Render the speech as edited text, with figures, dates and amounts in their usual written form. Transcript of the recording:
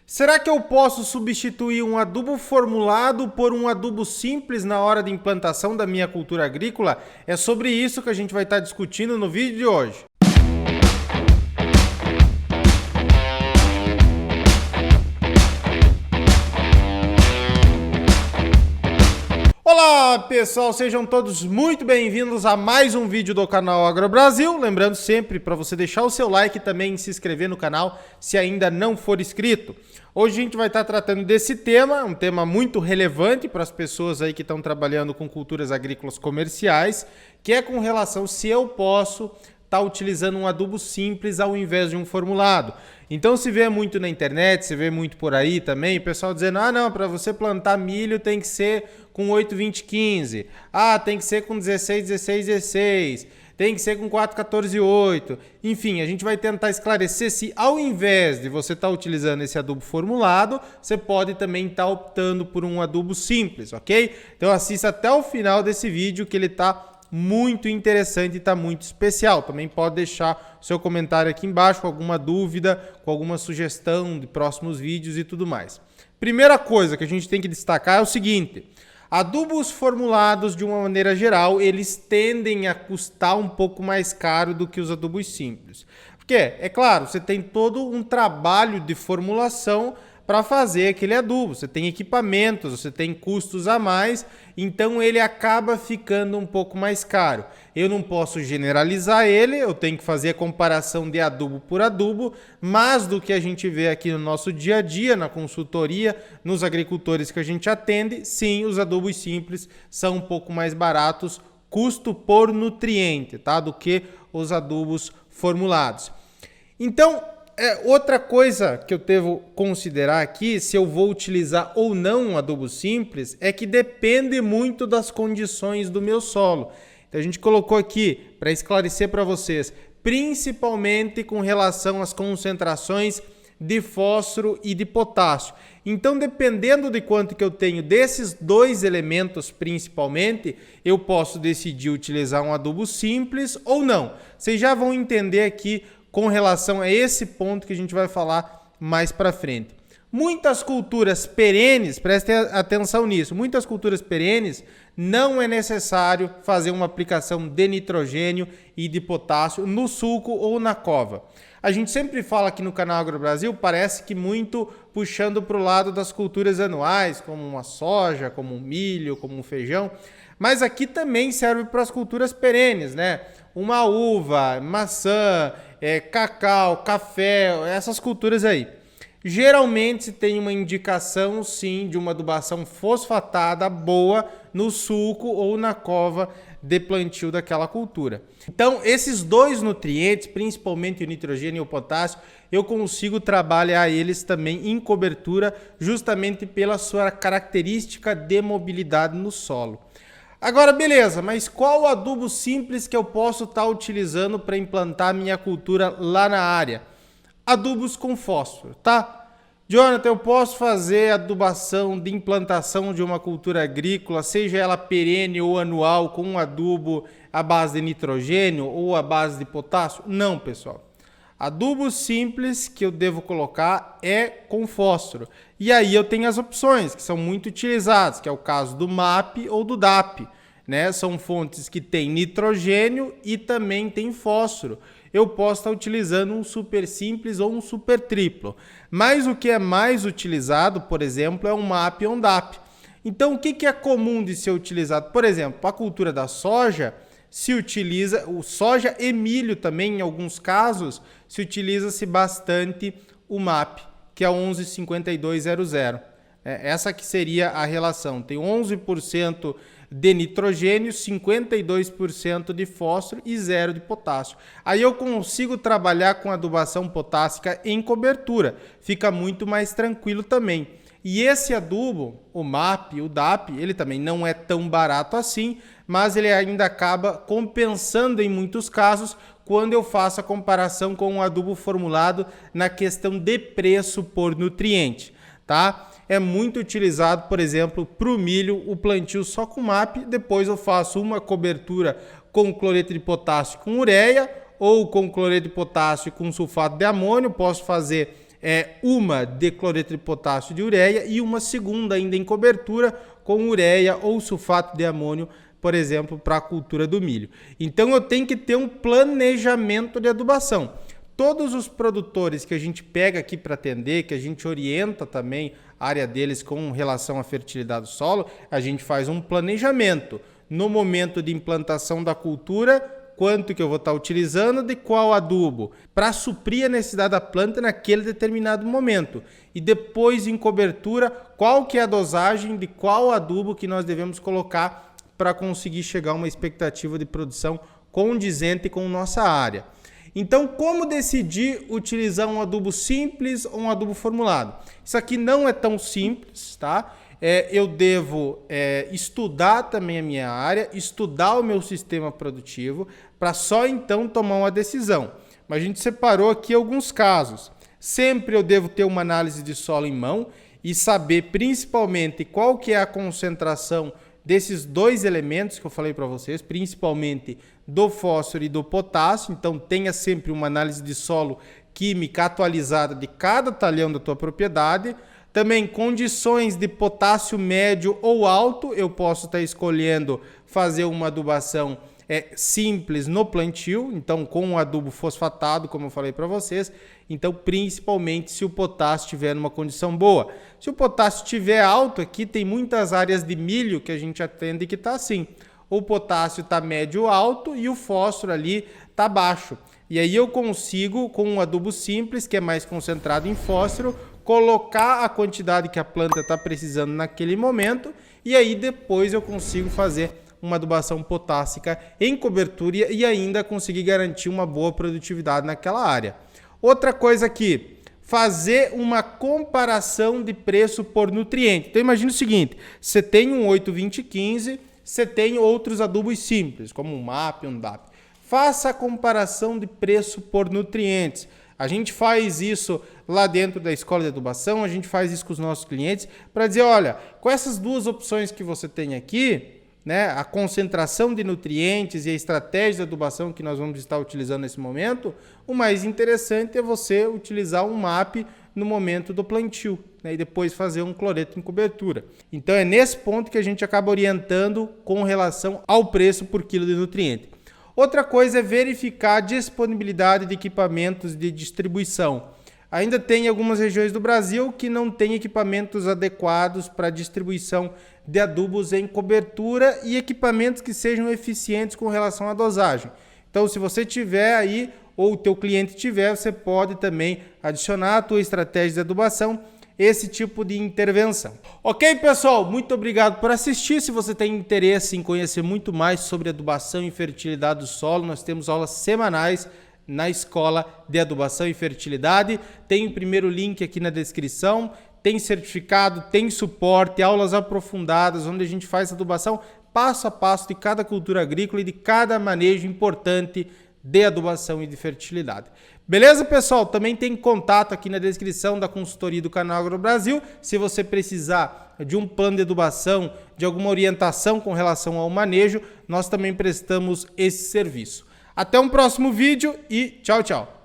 Será que eu posso substituir um adubo formulado por um adubo simples na hora de implantação da minha cultura agrícola? É sobre isso que a gente vai estar discutindo no vídeo de hoje. Olá pessoal, sejam todos muito bem-vindos a mais um vídeo do canal AgroBrasil. Lembrando sempre para você deixar o seu like e também se inscrever no canal se ainda não for inscrito. Hoje a gente vai estar tratando desse tema, um tema muito relevante para as pessoas aí que estão trabalhando com culturas agrícolas comerciais, que é com relação se eu posso estar utilizando um adubo simples ao invés de um formulado. Então se vê muito na internet, se vê muito por aí também, o pessoal dizendo, não, para você plantar milho tem que ser com 8-20-15, tem que ser com 16-16-16, tem que ser com 4-14-8. Enfim, a gente vai tentar esclarecer se ao invés de você estar utilizando esse adubo formulado, você pode também estar optando por um adubo simples, ok? Então assista até o final desse vídeo que ele está muito interessante e está muito especial. Também pode deixar o seu comentário aqui embaixo com alguma dúvida, com alguma sugestão de próximos vídeos e tudo mais. Primeira coisa que a gente tem que destacar é o seguinte: adubos formulados, de uma maneira geral, eles tendem a custar um pouco mais caro do que os adubos simples. Porque, é claro, você tem todo um trabalho de formulação para fazer aquele adubo. Você tem equipamentos, você tem custos a mais, então ele acaba ficando um pouco mais caro. Eu não posso generalizar ele, eu tenho que fazer a comparação de adubo por adubo, mas do que a gente vê aqui no nosso dia a dia, na consultoria, nos agricultores que a gente atende, sim, os adubos simples são um pouco mais baratos, custo por nutriente, tá? Do que os adubos formulados. Então, outra coisa que eu devo considerar aqui, se eu vou utilizar ou não um adubo simples, é que depende muito das condições do meu solo. Então a gente colocou aqui para esclarecer para vocês, principalmente com relação às concentrações de fósforo e de potássio. Então, dependendo de quanto que eu tenho desses dois elementos principalmente, eu posso decidir utilizar um adubo simples ou não. Vocês já vão entender aqui com relação a esse ponto que a gente vai falar mais para frente. Muitas culturas perenes, prestem atenção nisso, muitas culturas perenes não é necessário fazer uma aplicação de nitrogênio e de potássio no sulco ou na cova. A gente sempre fala aqui no canal AgroBrasil, parece que muito puxando para o lado das culturas anuais, como uma soja, como um milho, como um feijão, mas aqui também serve para as culturas perenes, né? Uma uva, maçã, cacau, café, essas culturas aí. Geralmente tem uma indicação, sim, de uma adubação fosfatada boa no sulco ou na cova de plantio daquela cultura. Então, esses dois nutrientes, principalmente o nitrogênio e o potássio, eu consigo trabalhar eles também em cobertura, justamente pela sua característica de mobilidade no solo. Agora, beleza, mas qual adubo simples que eu posso estar utilizando para implantar minha cultura lá na área? Adubos com fósforo, tá? Jonathan, eu posso fazer adubação de implantação de uma cultura agrícola, seja ela perene ou anual, com um adubo à base de nitrogênio ou à base de potássio? Não, pessoal. Adubo simples que eu devo colocar é com fósforo. E aí eu tenho as opções que são muito utilizadas, que é o caso do MAP ou do DAP, né? São fontes que têm nitrogênio e também tem fósforo. Eu posso estar utilizando um super simples ou um super triplo. Mas o que é mais utilizado, por exemplo, é um MAP ou um DAP. Então o que é comum de ser utilizado? Por exemplo, para a cultura da soja, se utiliza o soja e milho também, em alguns casos, se utiliza-se bastante o MAP, que é 11,5200. Essa que seria a relação. Tem 11% de nitrogênio, 52% de fósforo e 0 de potássio. Aí eu consigo trabalhar com adubação potássica em cobertura. Fica muito mais tranquilo também. E esse adubo, o MAP, o DAP, ele também não é tão barato assim, mas ele ainda acaba compensando em muitos casos quando eu faço a comparação com o adubo formulado na questão de preço por nutriente, tá? É muito utilizado, por exemplo, para o milho, o plantio só com MAP, depois eu faço uma cobertura com cloreto de potássio com ureia ou com cloreto de potássio com sulfato de amônio, posso fazer uma de cloreto de potássio de ureia e uma segunda ainda em cobertura com ureia ou sulfato de amônio, por exemplo, para a cultura do milho. Então eu tenho que ter um planejamento de adubação. Todos os produtores que a gente pega aqui para atender, que a gente orienta também a área deles com relação à fertilidade do solo, a gente faz um planejamento no momento de implantação da cultura, quanto que eu vou estar utilizando, de qual adubo, para suprir a necessidade da planta naquele determinado momento. E depois em cobertura, qual que é a dosagem de qual adubo que nós devemos colocar para conseguir chegar a uma expectativa de produção condizente com nossa área. Então, como decidir utilizar um adubo simples ou um adubo formulado? Isso aqui não é tão simples, tá? Eu devo estudar também a minha área, estudar o meu sistema produtivo, para só então tomar uma decisão. Mas a gente separou aqui alguns casos. Sempre eu devo ter uma análise de solo em mão e saber principalmente qual que é a concentração desses dois elementos que eu falei para vocês, principalmente do fósforo e do potássio. Então tenha sempre uma análise de solo química atualizada de cada talhão da tua propriedade. Também condições de potássio médio ou alto, eu posso estar escolhendo fazer uma adubação simples no plantio, então com um adubo fosfatado, como eu falei para vocês. Então, principalmente se o potássio estiver numa condição boa. Se o potássio estiver alto, aqui tem muitas áreas de milho que a gente atende que está assim. O potássio está médio alto e o fósforo ali está baixo. E aí eu consigo, com um adubo simples, que é mais concentrado em fósforo, colocar a quantidade que a planta está precisando naquele momento, e aí depois eu consigo fazer uma adubação potássica em cobertura e ainda conseguir garantir uma boa produtividade naquela área. Outra coisa aqui, fazer uma comparação de preço por nutriente. Então imagine o seguinte, você tem um 8-20-15, você tem outros adubos simples, como um MAP, um DAP. Faça a comparação de preço por nutrientes. A gente faz isso lá dentro da escola de adubação, a gente faz isso com os nossos clientes para dizer, olha, com essas duas opções que você tem aqui, né, a concentração de nutrientes e a estratégia de adubação que nós vamos estar utilizando nesse momento, o mais interessante é você utilizar um MAP no momento do plantio, né, e depois fazer um cloreto em cobertura. Então é nesse ponto que a gente acaba orientando com relação ao preço por quilo de nutriente. Outra coisa é verificar a disponibilidade de equipamentos de distribuição. Ainda tem algumas regiões do Brasil que não têm equipamentos adequados para distribuição de adubos em cobertura e equipamentos que sejam eficientes com relação à dosagem. Então, se você tiver aí ou o teu cliente tiver, você pode também adicionar à tua estratégia de adubação esse tipo de intervenção. Ok, pessoal? Muito obrigado por assistir. Se você tem interesse em conhecer muito mais sobre adubação e fertilidade do solo, nós temos aulas semanais na Escola de Adubação e Fertilidade. Tem o primeiro link aqui na descrição. Tem certificado, tem suporte, aulas aprofundadas, onde a gente faz adubação passo a passo de cada cultura agrícola e de cada manejo importante de adubação e de fertilidade. Beleza, pessoal? Também tem contato aqui na descrição da consultoria do Canal Agro Brasil. Se você precisar de um plano de adubação, de alguma orientação com relação ao manejo, nós também prestamos esse serviço. Até um próximo vídeo e tchau, tchau!